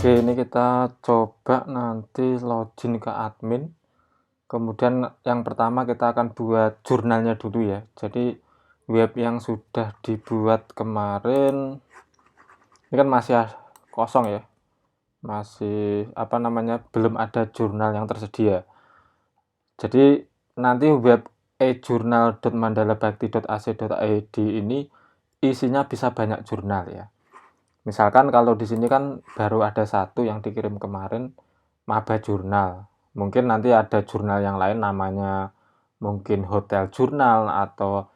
Oke, ini kita coba nanti login ke admin. Kemudian yang pertama kita akan buat jurnalnya dulu ya. Jadi web yang sudah dibuat kemarin ini kan masih kosong ya. Masih belum ada jurnal yang tersedia. Jadi nanti web e-journal.mandalabakti.ac.id ini isinya bisa banyak jurnal ya. Misalkan kalau di sini kan baru ada satu yang dikirim kemarin, Maba Jurnal. Mungkin nanti ada jurnal yang lain namanya mungkin Hotel Jurnal atau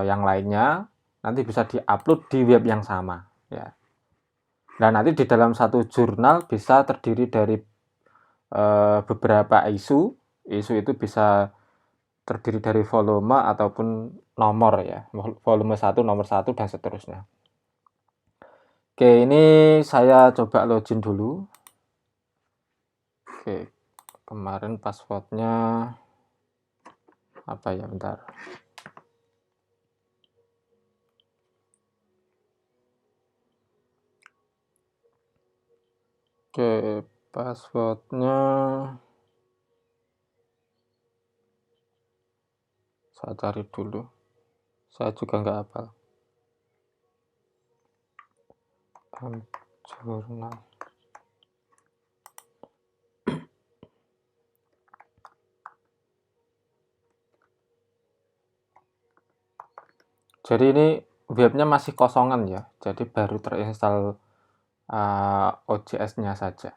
yang lainnya. Nanti bisa diupload di web yang sama ya. Nah, nanti di dalam satu jurnal bisa terdiri dari beberapa isu. Isu itu bisa terdiri dari volume ataupun nomor ya. Volume 1, nomor 1 dan seterusnya. Oke, ini saya coba login dulu. Oke, kemarin passwordnya apa ya, bentar. Oke, passwordnya saya cari dulu. Saya juga nggak hafal. Jurnal. Jadi ini webnya masih kosongan ya. Jadi baru terinstall OJS-nya saja.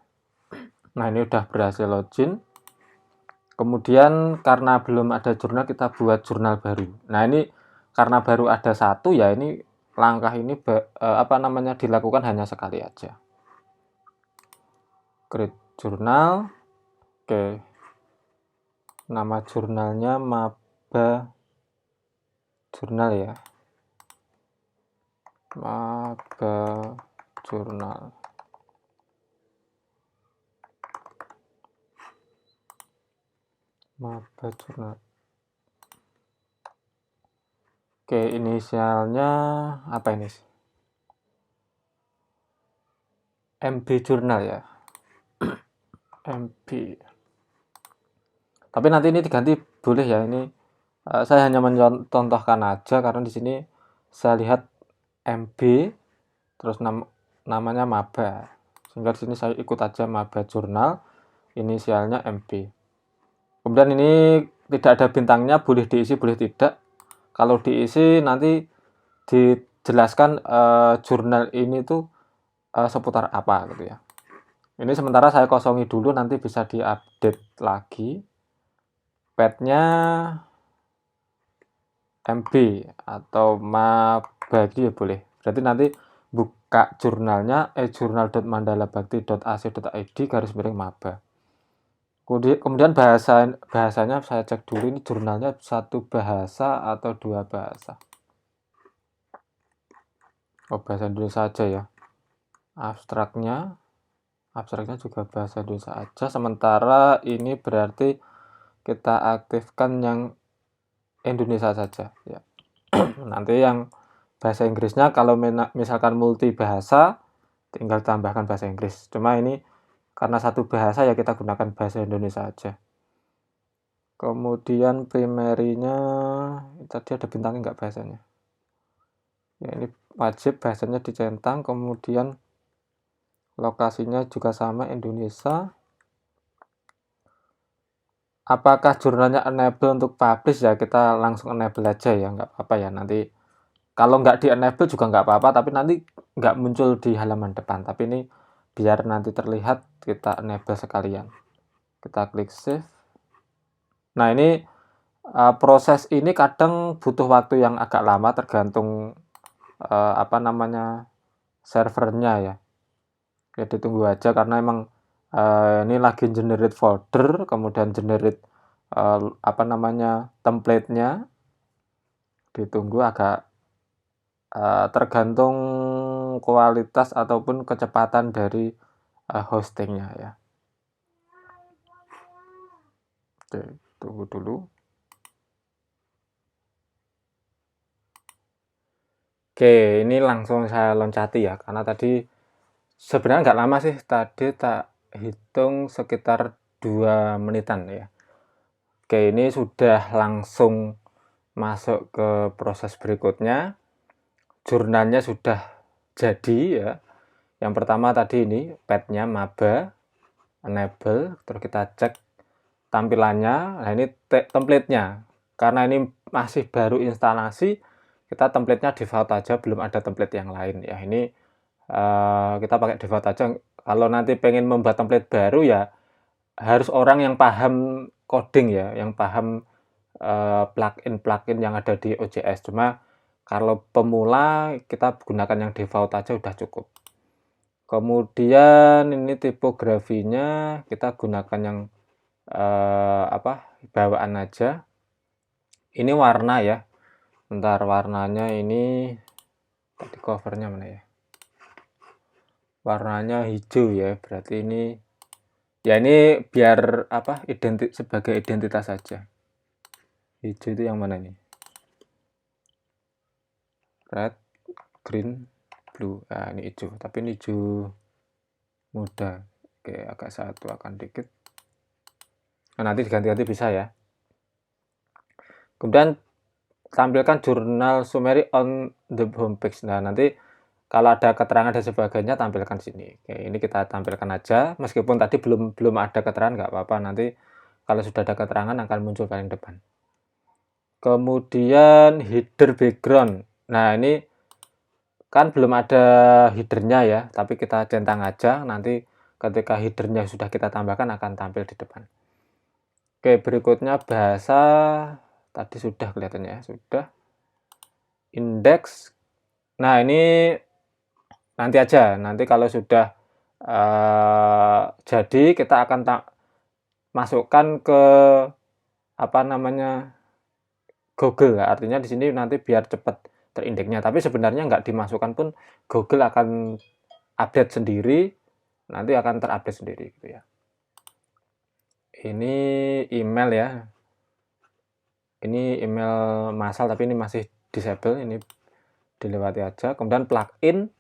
Nah, ini udah berhasil login. Kemudian karena belum ada jurnal, kita buat jurnal baru. Nah, ini karena baru ada satu ya, ini langkah ini dilakukan hanya sekali aja. Create jurnal. Oke. Nama jurnalnya Maba Jurnal ya. Maba Jurnal. Maba Jurnal. Oke, inisialnya apa ini? MB Jurnal ya. MB. Tapi nanti ini diganti boleh ya, ini saya hanya mencontohkan aja karena di sini saya lihat MB terus namanya Maba. Sehingga di sini saya ikut aja Maba Jurnal, inisialnya MB. Kemudian ini tidak ada bintangnya, boleh diisi boleh tidak. Kalau diisi nanti dijelaskan jurnal ini tuh seputar apa gitu ya. Ini sementara saya kosongi dulu, nanti bisa diupdate lagi. Path-nya MB atau Maba ya boleh. Berarti nanti buka jurnalnya e-journal.mandalabakti.ac.id _Maba. Kemudian bahasanya saya cek dulu, ini jurnalnya satu bahasa atau dua bahasa. Oh, bahasa Indonesia saja ya. Abstraknya juga bahasa Indonesia aja. Sementara ini berarti kita aktifkan yang Indonesia saja ya. Nanti yang bahasa Inggrisnya kalau misalkan multi bahasa tinggal tambahkan bahasa Inggris. Cuma ini karena satu bahasa ya kita gunakan bahasa Indonesia aja. Kemudian primary-nya tadi ada bintangnya nggak bahasanya? Ya, ini wajib bahasanya dicentang. Kemudian lokasinya juga sama, Indonesia. Apakah jurnalnya enable untuk publish ya, kita langsung enable aja ya, nggak apa-apa ya. Nanti kalau nggak di enable juga nggak apa-apa, tapi nanti nggak muncul di halaman depan. Tapi ini biar nanti terlihat, kita enable sekalian. Kita klik save. Nah, ini proses ini kadang butuh waktu yang agak lama tergantung servernya ya. Ya ditunggu aja karena emang ini lagi generate folder, kemudian generate template-nya. Ditunggu agak tergantung kualitas ataupun kecepatan dari hostingnya ya. Oke, tunggu dulu. Oke, ini langsung saya loncati ya, karena tadi Sebenarnya nggak lama sih, tadi tak hitung sekitar 2 menitan ya. Oke, ini sudah langsung masuk ke proses berikutnya. Jurnalnya sudah jadi ya. Yang pertama tadi ini pad-nya maba, enable, terus kita cek tampilannya. Nah, ini template-nya. Karena ini masih baru instalasi, kita template-nya default aja, belum ada template yang lain ya. Ini kita pakai default aja. Kalau nanti pengen membuat template baru ya harus orang yang paham coding ya, yang paham plugin-plugin yang ada di OJS. Cuma kalau pemula kita gunakan yang default aja udah cukup. Kemudian ini tipografinya kita gunakan yang bawaan aja. Ini warna ya. Bentar, warnanya ini tadi covernya mana ya? Warnanya hijau ya. Berarti ini ya ini biar sebagai identitas saja. Hijau itu yang mana nih? Red, green, blue. Nah, ini hijau, tapi ini hijau muda. Oke, agak satu akan dikit. Nah, nanti diganti-ganti bisa ya. Kemudian tampilkan jurnal summary on the homepage. Nah, nanti kalau ada keterangan dan sebagainya tampilkan sini. Oke, ini kita tampilkan aja. Meskipun tadi belum ada keterangan nggak apa-apa. Nanti kalau sudah ada keterangan akan muncul paling depan. Kemudian header background. Nah, ini kan belum ada headernya ya, tapi kita centang aja. Nanti ketika headernya sudah kita tambahkan akan tampil di depan. Oke, berikutnya bahasa tadi sudah kelihatannya ya, sudah. Index. Nah, ini nanti aja. Nanti kalau sudah jadi kita akan masukkan ke Google. Artinya di sini nanti biar cepat terindeksnya. Tapi sebenarnya nggak dimasukkan pun Google akan update sendiri, nanti akan terupdate sendiri gitu ya. Ini email ya. Ini email massal tapi ini masih disable, ini dilewati aja. Kemudian plugin.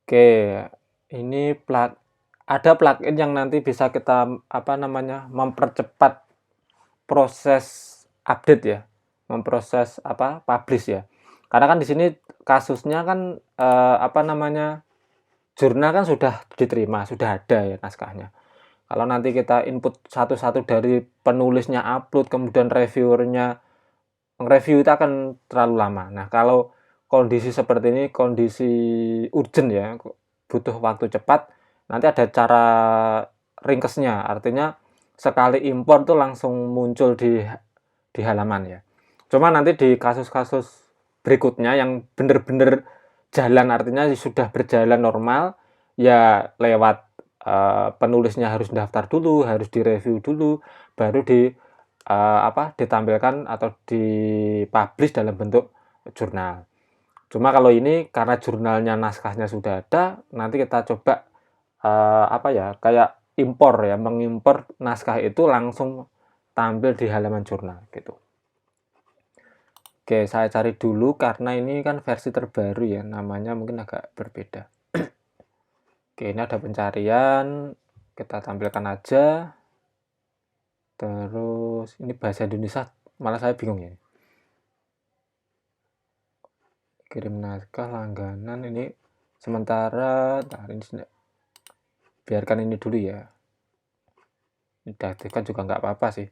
Oke, ini ada plugin yang nanti bisa kita mempercepat proses update ya, memproses publish ya. Karena kan di sini kasusnya kan jurnal kan sudah diterima, sudah ada ya naskahnya. Kalau nanti kita input satu-satu dari penulisnya upload, kemudian reviewernya nge-review itu akan terlalu lama. Nah, kalau kondisi seperti ini, kondisi urgent ya, butuh waktu cepat, nanti ada cara ringkesnya. Artinya sekali impor tuh langsung muncul di halaman ya. Cuma nanti di kasus-kasus berikutnya yang benar-benar jalan, artinya sudah berjalan normal, ya lewat penulisnya harus daftar dulu, harus direview dulu, baru ditampilkan atau dipublish dalam bentuk jurnal. Cuma kalau ini karena jurnalnya naskahnya sudah ada, nanti kita coba kayak impor ya, mengimpor naskah itu langsung tampil di halaman jurnal gitu. Oke, saya cari dulu karena ini kan versi terbaru ya, namanya mungkin agak berbeda. Oke, ini ada pencarian, kita tampilkan aja. Terus ini bahasa Indonesia, malah saya bingung ya. Kirim naskah langganan ini sementara, ini biarkan ini dulu ya. Ini diaktifkan juga nggak apa-apa sih.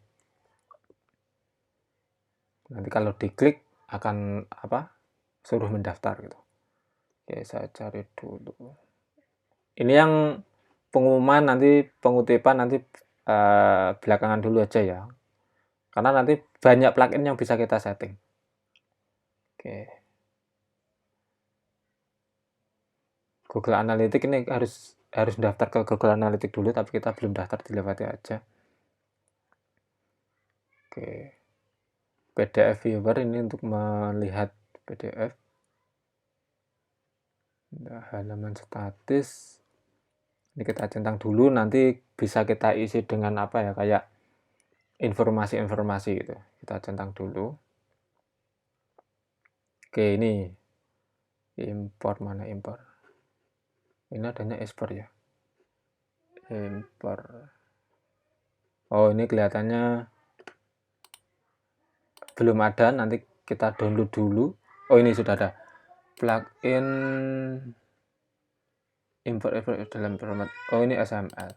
Nanti kalau diklik akan suruh mendaftar gitu. Oke, saya cari dulu. Ini yang pengumuman nanti, pengutipan nanti belakangan dulu aja ya. Karena nanti banyak plugin yang bisa kita setting. Oke. Google Analytics ini harus daftar ke Google Analytics dulu, tapi kita belum daftar, dilewati aja. Oke. PDF viewer ini untuk melihat PDF. Nah, halaman statis. Ini kita centang dulu, nanti bisa kita isi dengan kayak informasi-informasi gitu. Kita centang dulu. Oke, ini import, mana import? Ini adanya export ya, import. Oh, ini kelihatannya belum ada, nanti kita download dulu. Oh, ini sudah ada plugin import dalam format. Oh, ini XML.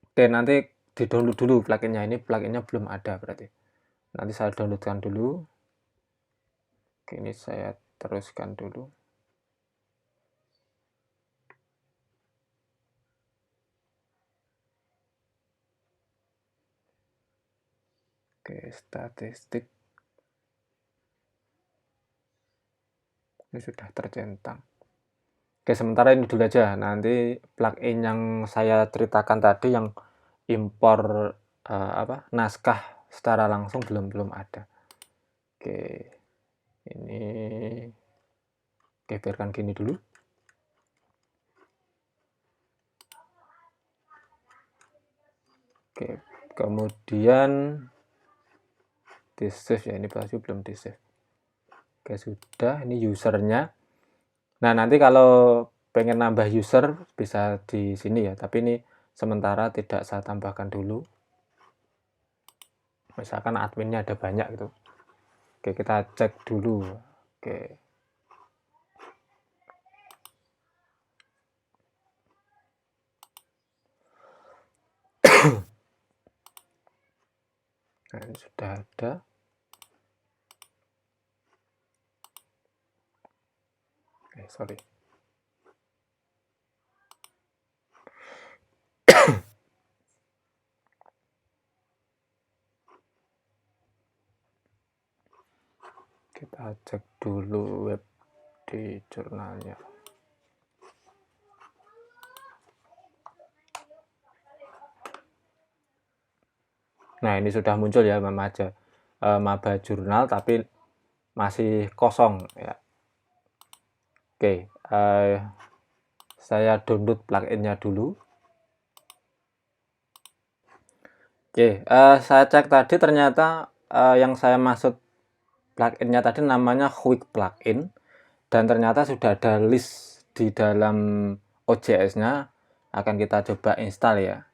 Oke, nanti di download dulu pluginnya. Ini pluginnya belum ada berarti. Nanti saya downloadkan dulu. Oke, ini saya teruskan dulu. Oke, statistik. Ini sudah tercentang. Oke, sementara ini dulu aja. Nanti plugin yang saya ceritakan tadi yang impor naskah secara langsung belum ada. Oke, ini biarkan gini dulu. Oke, kemudian di save ya, ini pasti belum di save. Oke, sudah, ini usernya. Nah, nanti kalau pengen nambah user bisa di sini ya, tapi ini sementara tidak saya tambahkan dulu. Misalkan adminnya ada banyak gitu. Oke, kita cek dulu. Oke. Nah, ini sudah ada. Sorry. Kita cek dulu web di jurnalnya. Nah, ini sudah muncul ya Maba Jurnal, tapi masih kosong ya. Oke, saya download pluginnya dulu. Oke, saya cek tadi ternyata yang saya maksud pluginnya tadi namanya Quick Plugin, dan ternyata sudah ada list di dalam OJS-nya. Akan kita coba install ya.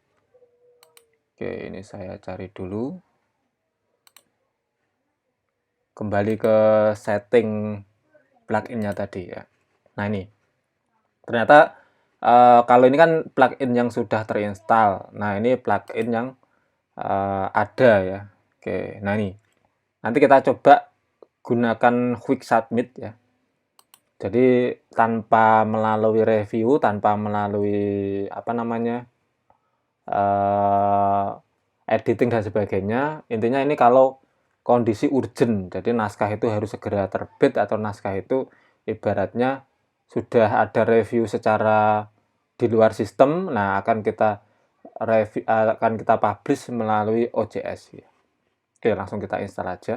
Oke, ini saya cari dulu. Kembali ke setting pluginnya tadi ya. Nah, ini ternyata kalau ini kan plugin yang sudah terinstall. Nah, ini plugin yang ada ya. Oke, nah ini nanti kita coba gunakan quick submit ya. Jadi tanpa melalui review, tanpa melalui editing dan sebagainya. Intinya ini kalau kondisi urgent, jadi naskah itu harus segera terbit, atau naskah itu ibaratnya sudah ada review secara di luar sistem, nah akan kita publish melalui OJS. Oke, langsung kita install aja.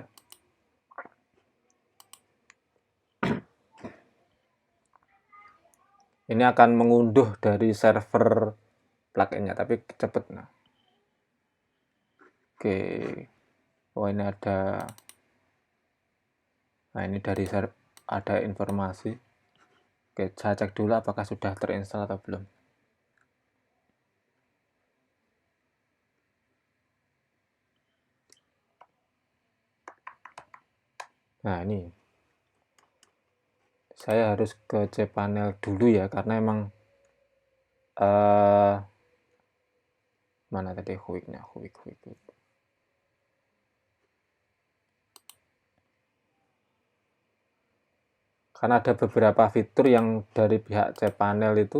Ini akan mengunduh dari server pluginnya, tapi cepet. Nah, oke, oh ini ada, nah ini dari ada informasi. Oke, saya cek dulu apakah sudah terinstall atau belum. Nah, ini saya harus ke cPanel dulu ya, karena emang mana tadi quick-nya, quick. Karena ada beberapa fitur yang dari pihak cPanel itu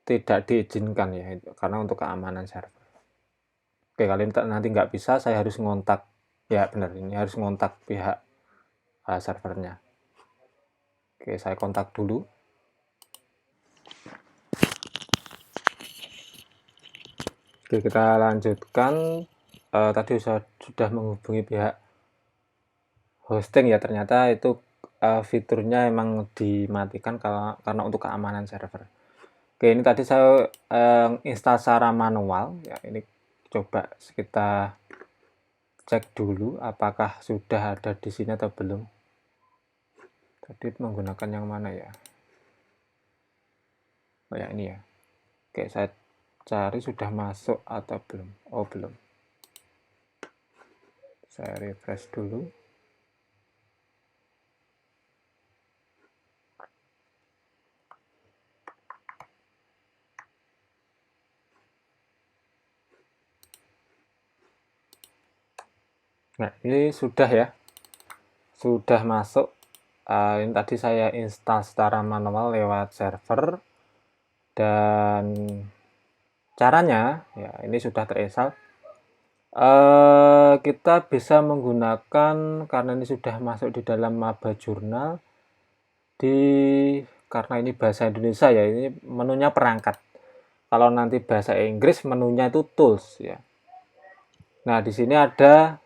tidak diizinkan ya, karena untuk keamanan server. Oke, kali ini nanti nggak bisa, saya harus ngontak, ya benar, ini harus ngontak pihak servernya. Oke, saya kontak dulu. Oke, kita lanjutkan. Tadi sudah menghubungi pihak hosting ya, ternyata itu fiturnya emang dimatikan karena untuk keamanan server. Oke, ini tadi saya install secara manual ya. Ini coba kita cek dulu apakah sudah ada di sini atau belum. Tadi menggunakan yang mana ya? Oh ya, ini ya. Oke, saya cari sudah masuk atau belum. Oh, belum. Saya refresh dulu. Nah, ini sudah ya. Sudah masuk. Ini tadi saya install secara manual lewat server. Dan caranya, ya ini sudah terinstall. Kita bisa menggunakan, karena ini sudah masuk di dalam Maba Journal, karena ini bahasa Indonesia ya, ini menunya perangkat. Kalau nanti bahasa Inggris, menunya itu tools ya. Nah, di sini ada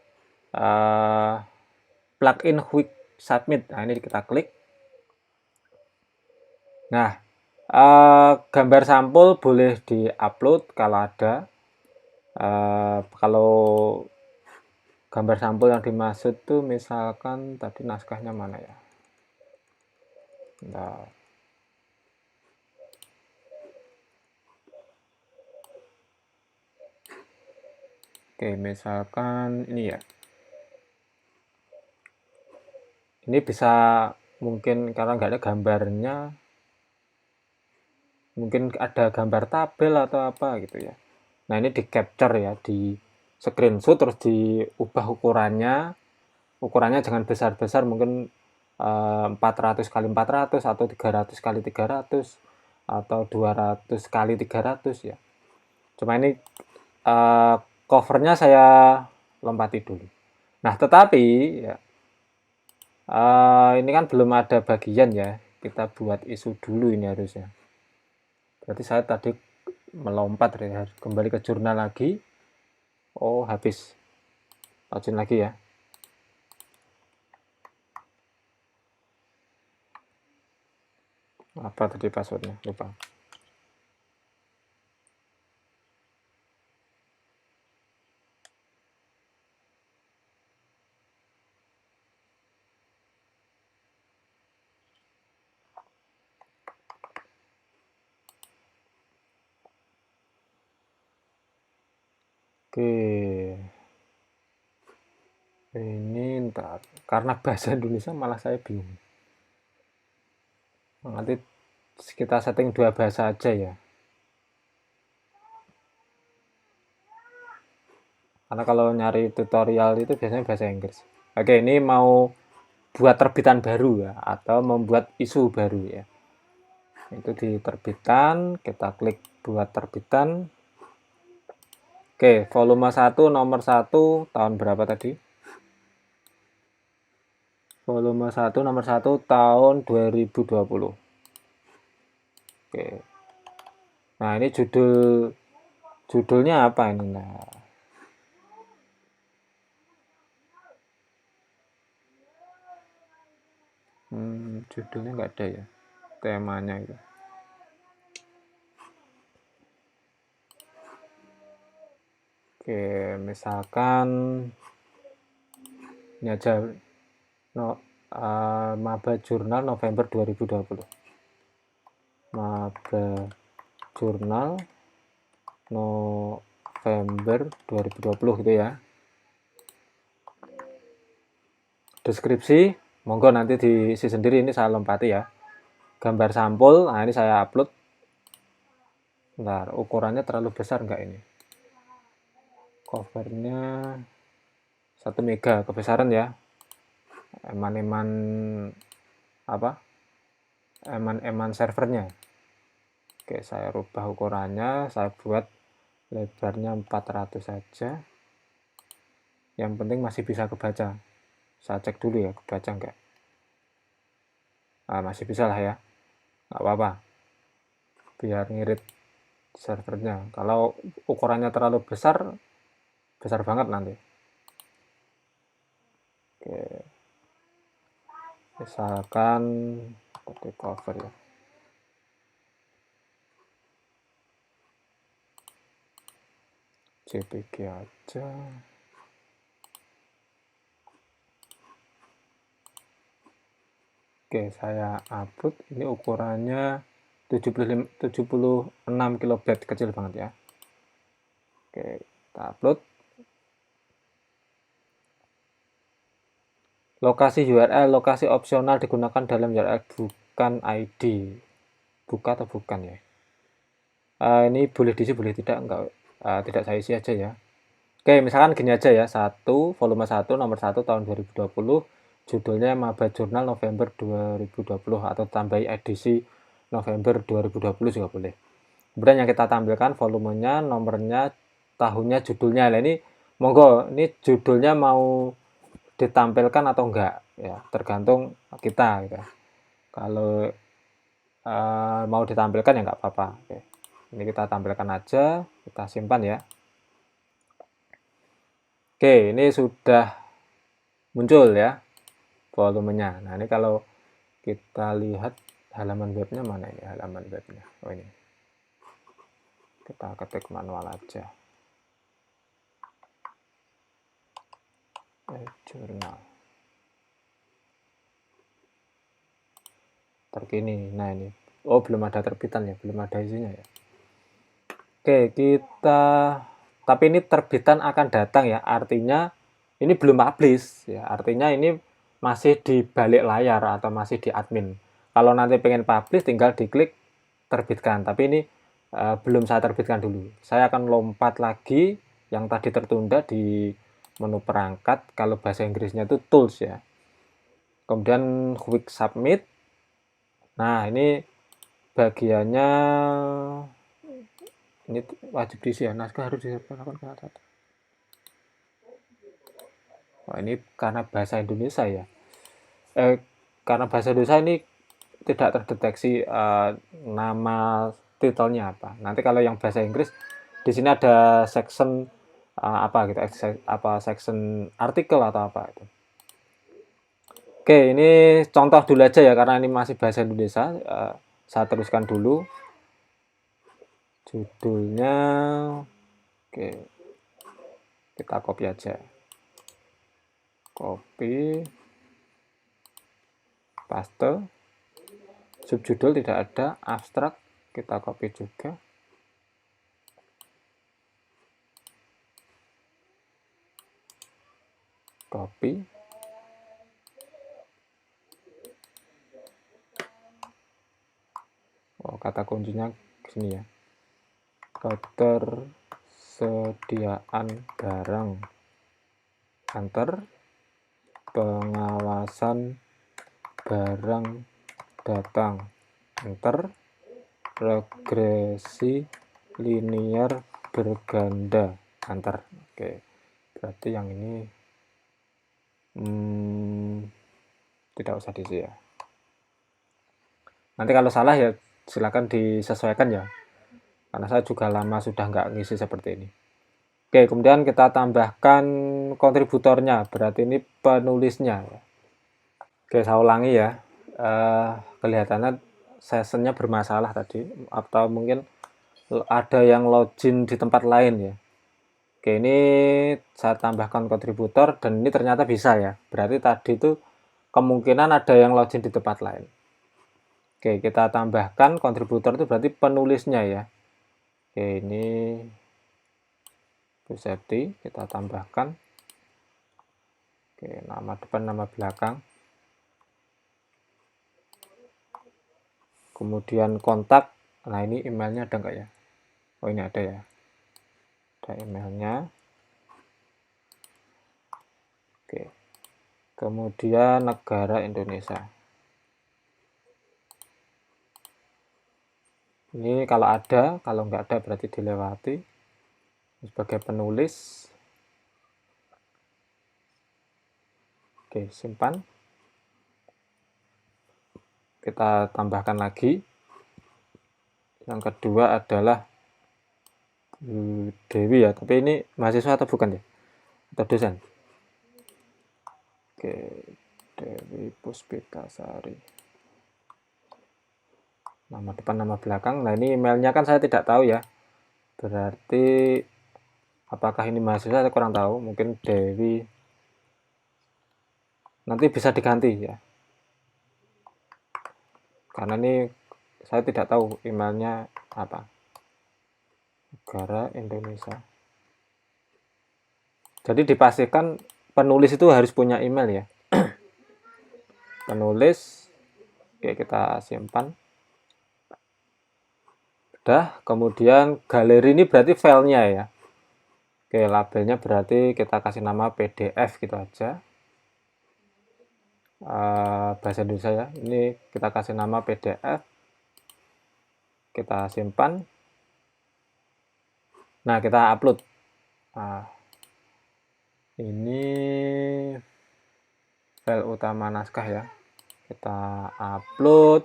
plugin quick submit. Nah, ini kita klik. Nah, gambar sampul boleh di-upload kalau ada. Kalau gambar sampul yang dimaksud tuh misalkan tadi naskahnya mana ya? Nah, oke, misalkan ini ya. Ini bisa mungkin karena nggak ada gambarnya, mungkin ada gambar tabel atau apa gitu ya. Nah, ini di capture ya, di screenshot terus diubah ukurannya. Ukurannya jangan besar-besar, mungkin 400 kali 400 atau 300 kali 300 atau 200 kali 300 ya. Cuma ini covernya saya lompati dulu. Nah, tetapi ya, ini kan belum ada bagian ya. Kita buat isu dulu ini harusnya. Berarti saya tadi melompat ya, kembali ke jurnal lagi. Oh, habis. Login lagi ya. Apa tadi passwordnya? Lupa. Oke. Ini ntar. Karena bahasa Indonesia malah saya bingung. Nanti kita setting 2 bahasa aja ya. Karena kalau nyari tutorial itu biasanya bahasa Inggris. Oke, ini mau buat terbitan baru ya, atau membuat isu baru ya. Itu di terbitan, kita klik buat terbitan. Oke, volume 1 nomor 1 tahun berapa tadi? Volume 1 nomor 1 tahun 2020. Oke. Nah, ini judulnya apa ini? Nah, judulnya nggak ada ya, temanya itu. Oke, misalkan ini aja, Maba Journal November 2020. Maba Journal November 2020 gitu ya. Deskripsi, monggo nanti diisi sendiri, ini saya lompati ya. Gambar sampul, nah ini saya upload. Bentar, ukurannya terlalu besar nggak ini? Covernya 1 mega, kebesaran ya. Eman-eman apa? Eman-eman servernya. Oke, saya rubah ukurannya, saya buat lebarnya 400 saja. Yang penting masih bisa kebaca. Saya cek dulu ya, kebaca nggak. Nah, masih bisa lah ya, nggak apa-apa. Biar ngirit servernya. Kalau ukurannya terlalu besar, besar banget nanti. Oke, misalkan seperti cover ya. JPG aja. Oke, saya upload. Ini ukurannya 76 kilobyte, kecil banget ya. Oke, kita upload. Lokasi URL, lokasi opsional digunakan dalam URL, bukan ID. Buka atau bukan ya? Ini boleh diisi, boleh tidak, enggak, tidak saya isi aja ya. Oke, misalkan gini aja ya, volume 1 nomor 1 tahun 2020, judulnya Maba Jurnal November 2020, atau tambahi edisi November 2020 juga boleh. Kemudian yang kita tampilkan volumenya, nomornya, tahunnya, judulnya. Nah, ini monggo, ini judulnya mau ditampilkan atau enggak ya, tergantung kita gitu. Kalau mau ditampilkan ya nggak apa-apa. Oke. Ini kita tampilkan aja, kita simpan ya. Oke, ini sudah muncul ya volumenya. Nah, ini kalau kita lihat halaman webnya, mana ini halaman webnya? Oh, ini. Kita ketik manual aja. Jurnal terkini. Nah, ini. Oh, belum ada terbitan ya, belum ada isinya ya. Oke, kita, tapi ini terbitan akan datang ya. Artinya ini belum publish ya. Artinya ini masih di balik layar atau masih di admin. Kalau nanti pengen publish tinggal diklik terbitkan. Tapi ini belum saya terbitkan dulu. Saya akan lompat lagi yang tadi tertunda di menu perangkat. Kalau bahasa Inggrisnya itu tools ya. Kemudian quick submit. Nah, ini bagiannya, ini wajib diisi ya, naskah harus disiapkan satu. Wah, ini karena bahasa Indonesia ya. Karena bahasa Indonesia ini tidak terdeteksi nama titelnya apa. Nanti kalau yang bahasa Inggris, di sini ada section apa gitu, section artikel atau apa itu. Oke, ini contoh dulu aja ya, karena ini masih bahasa Indonesia. Saya teruskan dulu. Judulnya, oke, kita copy aja. Copy, paste. Subjudul tidak ada, abstrak kita copy juga. Copy. Oh, kata kuncinya sini ya. Ketersediaan barang, enter. Pengawasan barang datang, enter. Regresi linear berganda, enter. Oke, berarti yang ini tidak usah diisi ya. Nanti kalau salah ya silakan disesuaikan ya, karena saya juga lama sudah nggak ngisi seperti ini. Oke, kemudian kita tambahkan kontributornya, berarti ini penulisnya. Oke, saya ulangi ya. Kelihatannya sessionnya bermasalah tadi, atau mungkin ada yang login di tempat lain ya. Oke, ini saya tambahkan kontributor dan ini ternyata bisa ya. Berarti tadi itu kemungkinan ada yang login di tempat lain. Oke, kita tambahkan kontributor itu berarti penulisnya ya. Oke, ini safety kita tambahkan. Oke, nama depan, nama belakang. Kemudian kontak. Nah, ini emailnya ada nggak ya? Oh, ini ada ya. Ada emailnya. Oke. Kemudian negara Indonesia. Ini kalau ada, kalau nggak ada berarti dilewati. Sebagai penulis. Oke, simpan. Kita tambahkan lagi. Yang kedua adalah Dewi ya, tapi ini mahasiswa atau bukan ya? Atau dosen? Oke, Dewi Puspitasari. Nama depan, nama belakang. Nah, ini emailnya kan saya tidak tahu ya. Berarti apakah ini mahasiswa, saya kurang tahu. Mungkin Dewi. Nanti bisa diganti ya. Karena ini saya tidak tahu emailnya apa. Negara Indonesia. Jadi dipastikan penulis itu harus punya email ya. Penulis, oke, kita simpan. Udah, kemudian galeri ini berarti filenya ya. Oke, labelnya berarti kita kasih nama PDF gitu aja. Bahasa Indonesia ya. Ini kita kasih nama PDF. Kita simpan. Nah, kita upload. Nah, ini file utama naskah ya. Kita upload.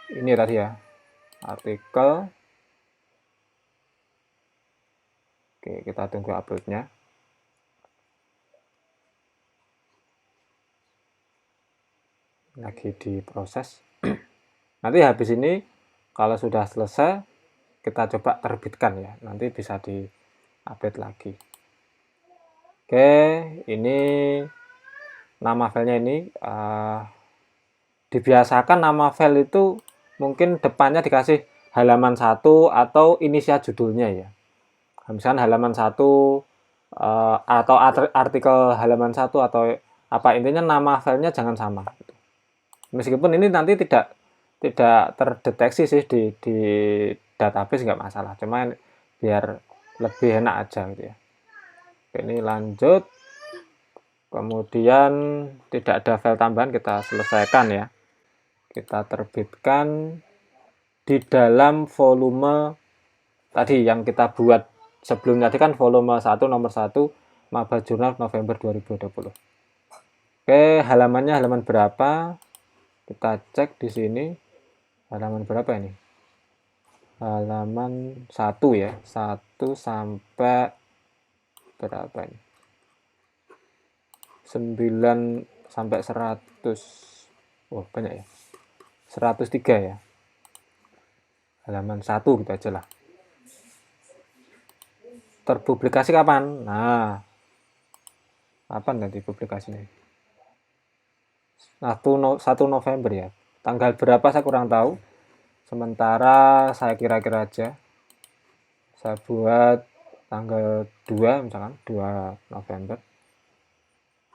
Ini tadi ya, artikel. Oke, kita tunggu uploadnya. Lagi diproses. Nanti habis ini kalau sudah selesai kita coba terbitkan ya, nanti bisa di-update lagi. Oke, ini nama filenya ini dibiasakan nama file itu mungkin depannya dikasih halaman 1 atau inisial judulnya ya. Misalkan halaman 1 atau artikel halaman 1 atau apa, intinya nama filenya jangan sama. Meskipun ini nanti tidak terdeteksi sih di database, nggak masalah, cuma biar lebih enak aja gitu ya. Oke, ini lanjut, kemudian tidak ada file tambahan, kita selesaikan ya, kita terbitkan di dalam volume tadi yang kita buat sebelumnya. Tadi kan volume 1 nomor 1 Maba Jurnal November 2020. Oke, halamannya halaman berapa? Kita cek di sini. Halaman berapa ini? Halaman 1 ya. 1 sampai berapa ini? 9 sampai 100. Oh, banyak ya. 103 ya. Halaman 1 gitu aja lah. Terpublikasi kapan? Nah, kapan nanti publikasinya? 1 November ya. Tanggal berapa saya kurang tahu. Sementara saya kira-kira aja. Saya buat tanggal 2 misalkan, 2 November.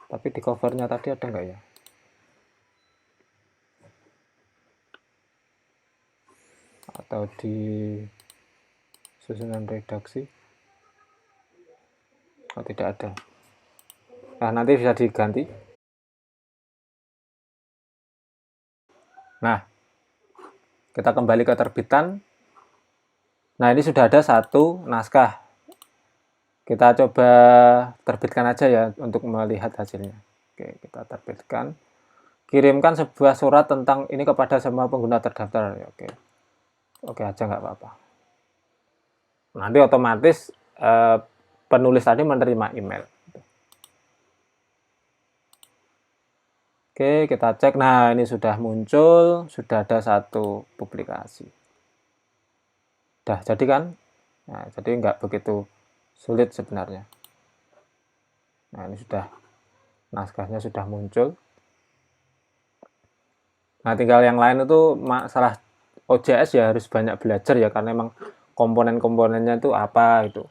Tapi di covernya tadi ada nggak ya? Atau di susunan redaksi? Oh, tidak ada. Nah, nanti bisa diganti. Nah, kita kembali ke terbitan. Nah, ini sudah ada satu naskah. Kita coba terbitkan aja ya untuk melihat hasilnya. Oke, kita terbitkan. Kirimkan sebuah surat tentang ini kepada semua pengguna terdaftar. Oke, oke aja nggak apa-apa. Nanti otomatis penulis tadi menerima email. Oke, kita cek. Nah, ini sudah muncul, sudah ada satu publikasi. Udah jadi kan? Nah, jadi nggak begitu sulit sebenarnya. Nah, ini sudah, naskahnya sudah muncul. Nah, tinggal yang lain itu masalah OJS ya harus banyak belajar ya, karena emang komponen-komponennya itu apa itu.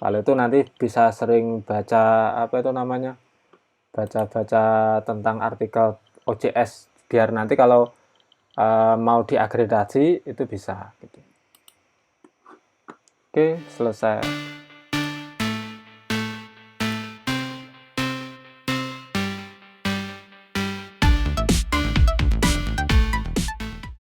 Kalau itu nanti bisa sering baca, apa itu namanya, baca-baca tentang artikel OJS, biar nanti kalau mau diakreditasi itu bisa gitu. Oke, selesai.